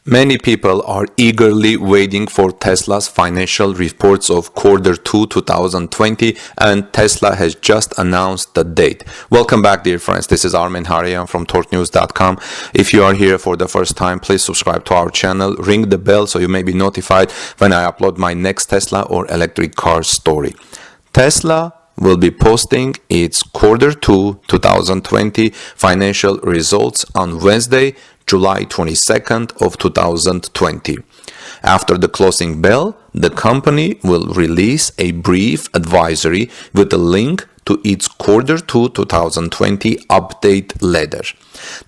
Many people are eagerly waiting for Tesla's financial reports of Q2 2020, and Tesla has just announced the date. Welcome back, dear friends. This is Armin Harian from TorqueNews.com. If you are here for the first time, please subscribe to our channel, ring the bell so you may be notified when I upload my next Tesla or electric car story. Tesla will be posting its Q2 2020 financial results on Wednesday, July 22nd of 2020. After the closing bell, the company will release a brief advisory with a link to its Q2 2020 update letter.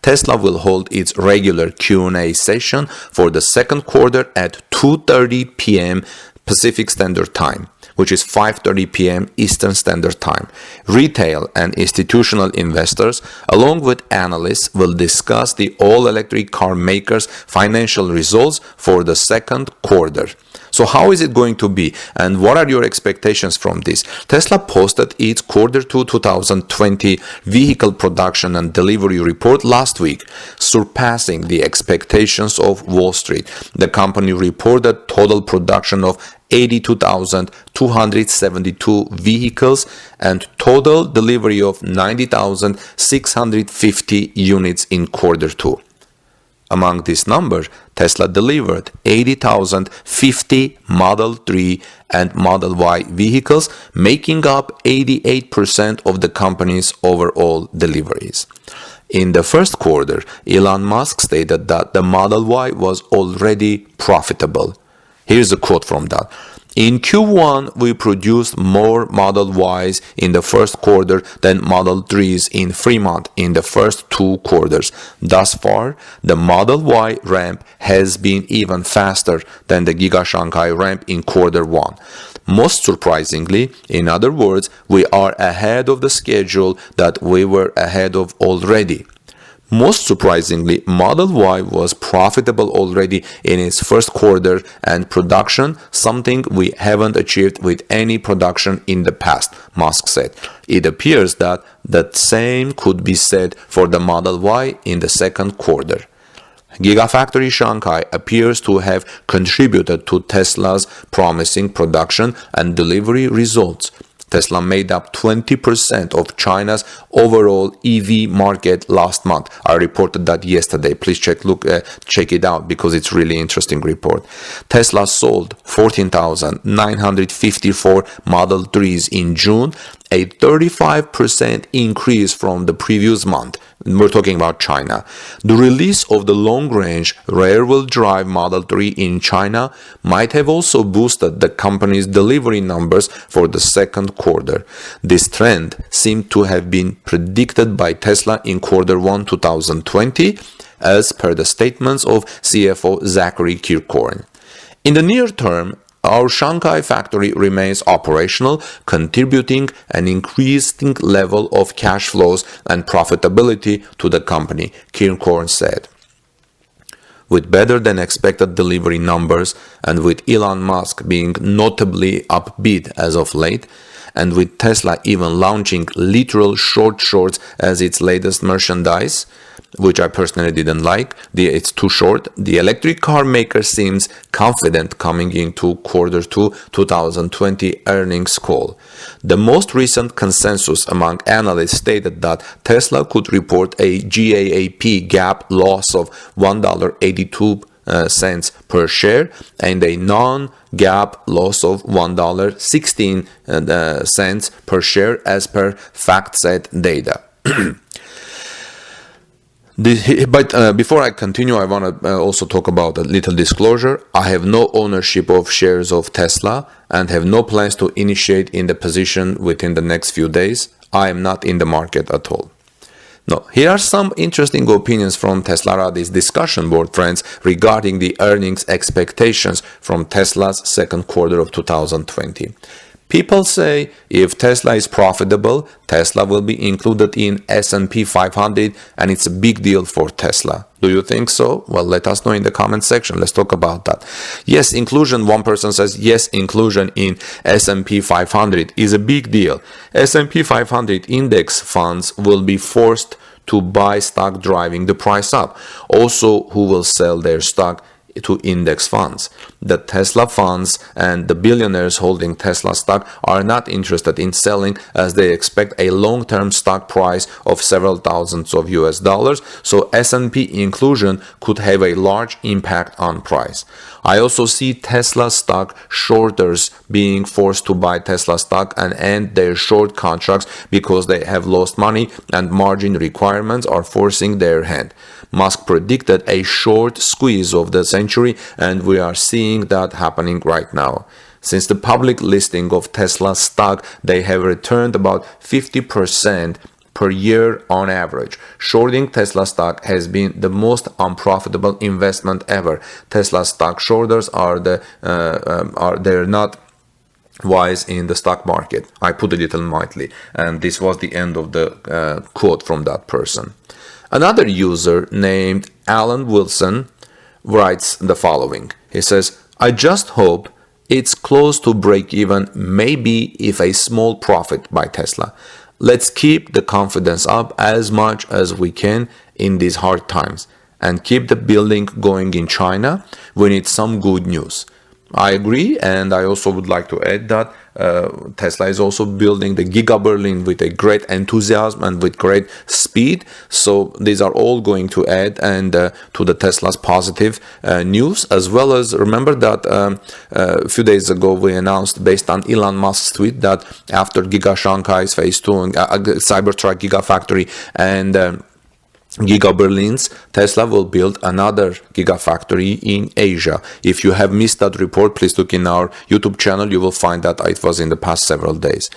Tesla will hold its regular Q&A session for the second quarter at 2:30 p.m. Pacific Standard Time, which is 5:30 p.m. Eastern Standard Time. Retail and institutional investors, along with analysts, will discuss the all-electric car makers' financial results for the second quarter. So how is it going to be, and what are your expectations from this? Tesla posted its Q2 2020 vehicle production and delivery report last week, surpassing the expectations of Wall Street. The company reported total production of 82,272 vehicles and total delivery of 90,650 units in Q2. Among this number, Tesla delivered 80,050 Model 3 and Model Y vehicles, making up 88% of the company's overall deliveries. In the first quarter, Elon Musk stated that the Model Y was already profitable. Here's a quote from that. In Q1, we produced more Model Ys in the first quarter than Model 3s in Fremont in the first 2 quarters. Thus far, the Model Y ramp has been even faster than the Giga Shanghai ramp in Q1. Most surprisingly, in other words, we are ahead of the schedule that we were ahead of already. Most surprisingly, Model Y was profitable already in its first quarter and production, something we haven't achieved with any production in the past, Musk said. It appears that the same could be said for the Model Y in the second quarter. Gigafactory Shanghai appears to have contributed to Tesla's promising production and delivery results. Tesla made up 20% of China's overall EV market last month. I reported that yesterday. Please check it out because it's really interesting report. Tesla sold 14,954 Model 3s in June, a 35% increase from the previous month. We're talking about China. The release of the long-range rear-wheel drive Model 3 in China might have also boosted the company's delivery numbers for the second quarter. This trend seemed to have been predicted by Tesla in Q1 2020, as per the statements of CFO Zachary Kirkhorn. In the near term, our Shanghai factory remains operational, contributing an increasing level of cash flows and profitability to the company, Kirkhorn said. With better than expected delivery numbers and with Elon Musk being notably upbeat as of late, and with Tesla even launching literal shorts as its latest merchandise, which I personally didn't like. It's too short. The electric car maker seems confident coming into Q2 2020 earnings call. The most recent consensus among analysts stated that Tesla could report a GAAP loss of $1.82 per share and a non-GAAP loss of $1.16 per share as per FactSet data. But before I continue, I want to also talk about a little disclosure. I have no ownership of shares of Tesla and have no plans to initiate in the position within the next few days. I am not in the market at all. Now, here are some interesting opinions from Teslaradi's discussion board, friends, regarding the earnings expectations from Tesla's second quarter of 2020. People say if Tesla is profitable, Tesla will be included in S&P 500 and it's a big deal for Tesla. Do you think so? Well, let us know in the comment section. Let's talk about that. Yes, inclusion, one person says, yes, inclusion in S&P 500 is a big deal. S&P 500 index funds will be forced to buy stock, driving the price up. Also, who will sell their stock to index funds. The Tesla funds and the billionaires holding Tesla stock are not interested in selling, as they expect a long-term stock price of several thousands of US dollars, so S&P inclusion could have a large impact on price. I also see Tesla stock shorters being forced to buy Tesla stock and end their short contracts because they have lost money and margin requirements are forcing their hand. Musk predicted a short squeeze of the century, and we are seeing that happening right now. Since the public listing of Tesla stock, they have returned about 50% per year on average. Shorting Tesla stock has been the most unprofitable investment ever. Tesla stock shorters they're not wise in the stock market. I put it a little mildly, and this was the end of the quote from that person. Another user named Alan Wilson writes the following. He says, I just hope it's close to break even, maybe if a small profit by Tesla. Let's keep the confidence up as much as we can in these hard times and keep the building going in China. We need some good news. I agree, and I also would like to add that Tesla is also building the Giga Berlin with a great enthusiasm and with great speed. So these are all going to add and to the Tesla's positive news, as well as remember that a few days ago we announced, based on Elon Musk's tweet, that after Giga Shanghai's Phase 2 and Cybertruck Gigafactory and Giga Berlin's, Tesla will build another Gigafactory in Asia. If you have missed that report, please look in our YouTube channel. You will find that it was in the past several days.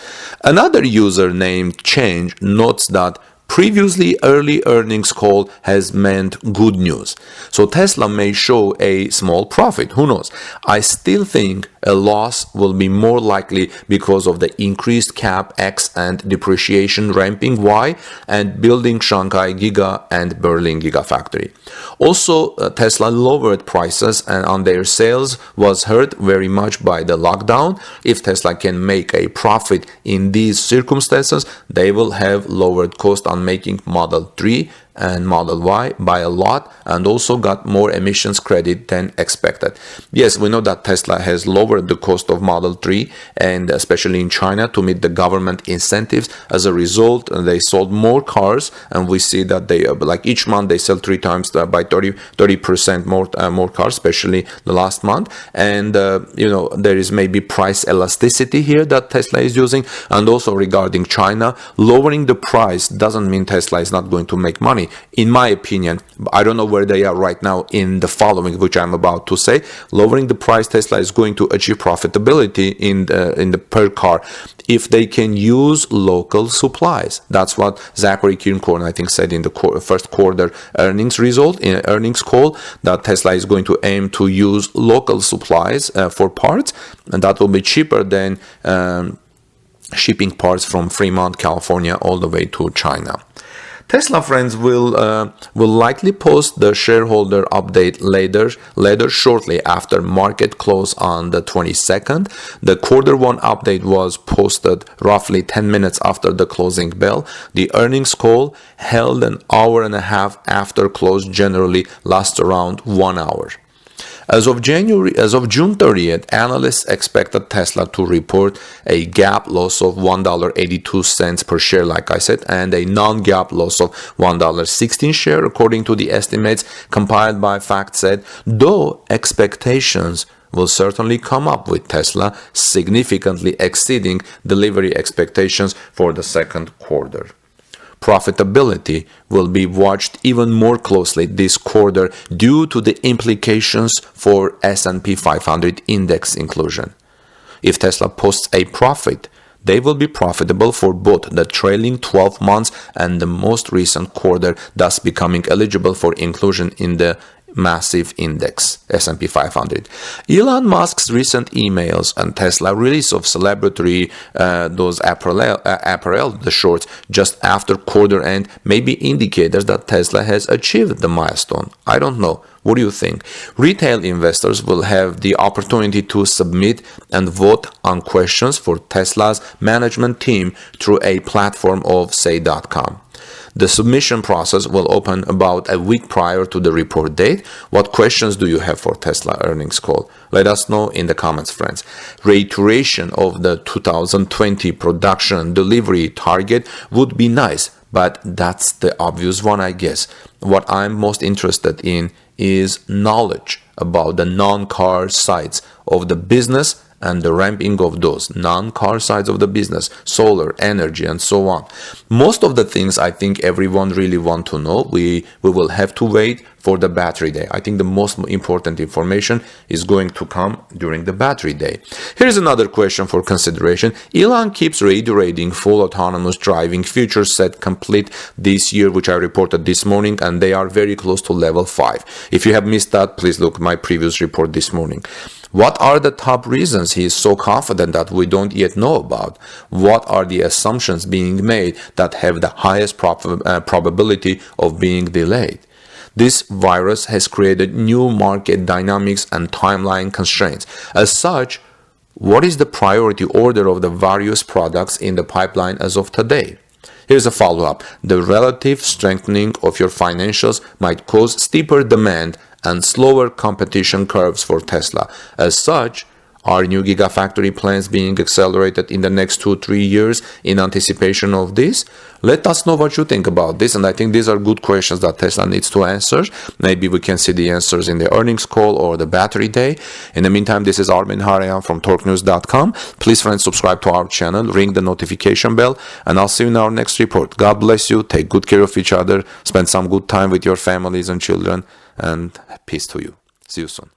Another user named Change notes that previously early earnings call has meant good news. So Tesla may show a small profit, who knows. I still think a loss will be more likely because of the increased CapEx and depreciation ramping Y and building Shanghai Giga and Berlin Gigafactory. Also, Tesla lowered prices and on their sales was hurt very much by the lockdown. If Tesla can make a profit in these circumstances, they will have lowered cost on making Model 3 and Model Y by a lot, and also got more emissions credit than expected. Yes, we know that Tesla has lowered the cost of Model 3, and especially in China, to meet the government incentives. As a result, they sold more cars, and we see that they like each month they sell 3 times by 30% more cars, especially the last month. And there is maybe price elasticity here that Tesla is using. And also regarding China, lowering the price doesn't mean Tesla is not going to make money. In my opinion, I don't know where they are right now in the following, which I'm about to say. Lowering the price, Tesla is going to achieve profitability in the per car if they can use local supplies. That's what Zachary Kirnkorn, I think, said in the first quarter earnings call, that Tesla is going to aim to use local supplies for parts, and that will be cheaper than shipping parts from Fremont, California, all the way to China. Tesla friends will likely post the shareholder update later shortly after market close on the 22nd. The quarter 1 update was posted roughly 10 minutes after the closing bell. The earnings call, held an hour and a half after close, generally lasts around 1 hour. As of June 30th, analysts expected Tesla to report a GAAP loss of $1.82 per share, like I said, and a non-GAAP loss of $1.16 share, according to the estimates compiled by FactSet, though expectations will certainly come up with Tesla significantly exceeding delivery expectations for the second quarter. Profitability will be watched even more closely this quarter due to the implications for S&P 500 index inclusion. If Tesla posts a profit, they will be profitable for both the trailing 12 months and the most recent quarter, thus becoming eligible for inclusion in the massive index S&P 500. Elon Musk's recent emails and Tesla release of celebratory those apparel, the shorts, just after quarter end may be indicators that Tesla has achieved the milestone. I don't know. What do you think? Retail investors will have the opportunity to submit and vote on questions for Tesla's management team through a platform of say.com. The submission process will open about a week prior to the report date. What questions do you have for Tesla earnings call? Let us know in the comments, friends. Reiteration of the 2020 production delivery target would be nice, but that's the obvious one, I guess. What I'm most interested in is knowledge about the non-car sides of the business and the ramping of those non-car sides of the business, solar, energy, and so on. Most of the things I think everyone really want to know, we will have to wait for the battery day. I think the most important information is going to come during the battery day. Here's another question for consideration. Elon keeps reiterating full autonomous driving features set complete this year, which I reported this morning, and they are very close to level 5. If you have missed that, please look at my previous report this morning. What are the top reasons he is so confident that we don't yet know about? What are the assumptions being made that have the highest probability of being delayed? This virus has created new market dynamics and timeline constraints. As such, what is the priority order of the various products in the pipeline as of today? Here's a follow-up. The relative strengthening of your financials might cause steeper demand and slower competition curves for Tesla. As such, are new Gigafactory plans being accelerated in the next 2-3 years in anticipation of this? Let us know what you think about this, and I think these are good questions that Tesla needs to answer. Maybe we can see the answers in the earnings call or the battery day. In the meantime, this is Armin Harayan from TorqueNews.com. Please, friends, subscribe to our channel, ring the notification bell, and I'll see you in our next report. God bless you. Take good care of each other. Spend some good time with your families and children, and peace to you. See you soon.